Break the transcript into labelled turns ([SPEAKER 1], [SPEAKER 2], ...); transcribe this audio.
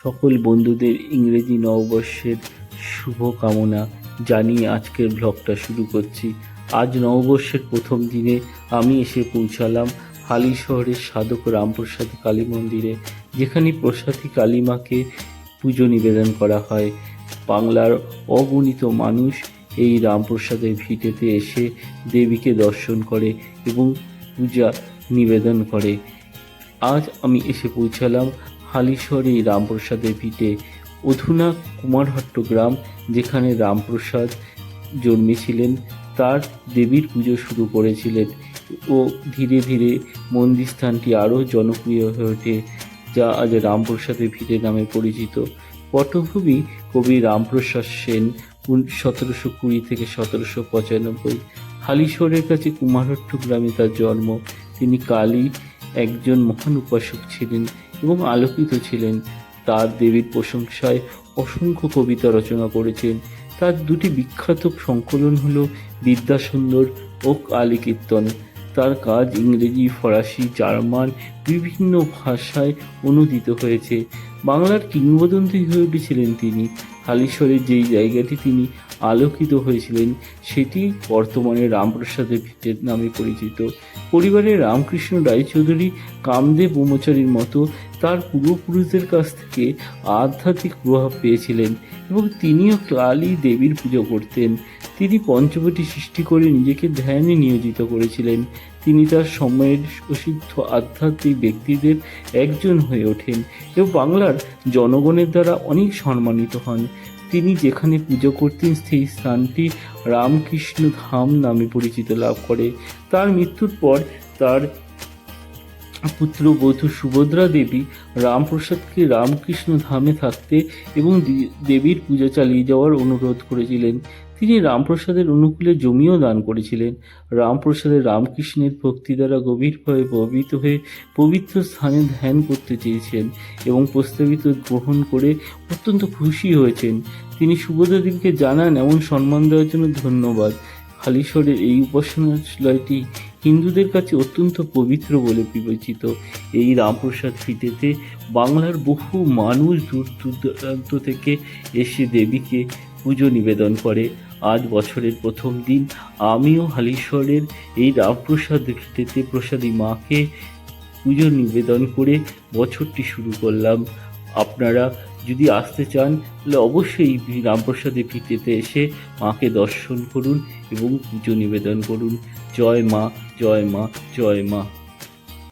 [SPEAKER 1] সকল বন্ধুদের ইংরেজি নববর্ষের শুভ কামনা জানিয়ে আজকের ব্লগটা শুরু করছি। আজ নববর্ষের প্রথম দিনে আমি এসে পৌঁছালাম হালি শহরের সাধক রামপ্রসাদ কালী মন্দিরে, যেখানে প্রসাদী কালী মাকে পুজো নিবেদন করা হয়। বাংলার অগণিত মানুষ এই রামপ্রসাদের ভিটেতে এসে দেবীকে দর্শন করে এবং পূজা নিবেদন করে। আজ আমি এসে পৌঁছালাম হালিশহরে এই রামপ্রসাদের ভিটে, অধুনা কুমারহট্ট গ্রাম, যেখানে রামপ্রসাদ জন্মেছিলেন। তার দেবীর পুজো শুরু করেছিলেন ও ধীরে ধীরে মন্দির স্থানটি আরও জনপ্রিয় হয়ে ওঠে, যা আজ রামপ্রসাদের ভিটে নামে পরিচিত। পটভূমি কবি রামপ্রসাদ সেন, 1720 থেকে 1795। হালিশহরের কাছে কুমারহট্ট গ্রামে তার জন্ম। তিনি কালী একজন মহান উপাসক ছিলেন এবং আলোকিত ছিলেন। তার দেবীর প্রশংসায় অসংখ্য কবিতা রচনা করেছেন। তার দুটি বিখ্যাত সংকলন হল বিদ্যাসুন্দর ও কালী কীর্তন। তার কাজ ইংরেজি, ফরাসি, জার্মান বিভিন্ন ভাষায় অনুদিত হয়েছে। বাংলার কিংবদন্তি হয়ে উঠেছিলেন তিনি। হালিশহরের যেই জায়গাটি তিনি আলোকিত হয়েছিলেন সেটি বর্তমানে রামপ্রসাদের ভিটের নামে পরিচিত। পরিবারের রামকৃষ্ণ রায়চৌধুরী, কামদেব ব্রহ্মচারীর মতো তার পূর্বপুরুষদের কাছ থেকে আধ্যাত্মিক প্রভাব পেয়েছিলেন এবং তিনিও কালী দেবীর পুজো করতেন। তিনি পঞ্চবটী সৃষ্টি করে নিজেকে ধ্যানে নিয়োজিত করেছিলেন। তিনি তার সময়ের প্রসিদ্ধ আধ্যাত্মিক ব্যক্তিদের একজন হয়ে ওঠেন এবং বাংলার জনগণের দ্বারা অনেক সম্মানিত হন। তিনি যেখানে পুজো করতেন সেই স্থানটি রামকৃষ্ণ ধাম নামে পরিচিতি লাভ করে। তার মৃত্যুর পর তার পুত্রবধূ সুভদ্রা দেবী রামপ্রসাদকে রামকৃষ্ণ ধামে থাকতে এবং দেবীর পূজা চালিয়ে যাওয়ার অনুরোধ করেছিলেন। তিনি রামপ্রসাদের অনুকূলে জমিও দান করেছিলেন। রামপ্রসাদের রামকৃষ্ণের ভক্তি দ্বারা গভীরভাবে প্রভাবিত হয়ে পবিত্র স্থানে ধ্যান করতে চেয়েছেন এবং প্রস্তাবিত গ্রহণ করে অত্যন্ত খুশি হয়েছেন। তিনি সুভদ্রা দেবীকে জানান এমন সম্মান দেওয়ার জন্য ধন্যবাদ। হালিশহরের এই উপাসনালয়টি হিন্দুদের কাছে অত্যন্ত পবিত্র বলে বিবেচিত। এই রামপ্রসাদ ভিটেতে বাংলার বহু মানুষ দূর দূরান্ত থেকে এসে দেবীকে পুজো নিবেদন করে। আজ বছরের প্রথম দিন আমিও হালিশহরের এই রামপ্রসাদ ভিটেতে প্রসাদী মাকে পুজো নিবেদন করে বছরটি শুরু করলাম। আপনারা যদি আসতে চান তাহলে অবশ্যই রামপ্রসাদের ভিটেতে এসে মাকে দর্শন করুন এবং পুজো নিবেদন করুন। জয় মা, জয় মা, জয় মা।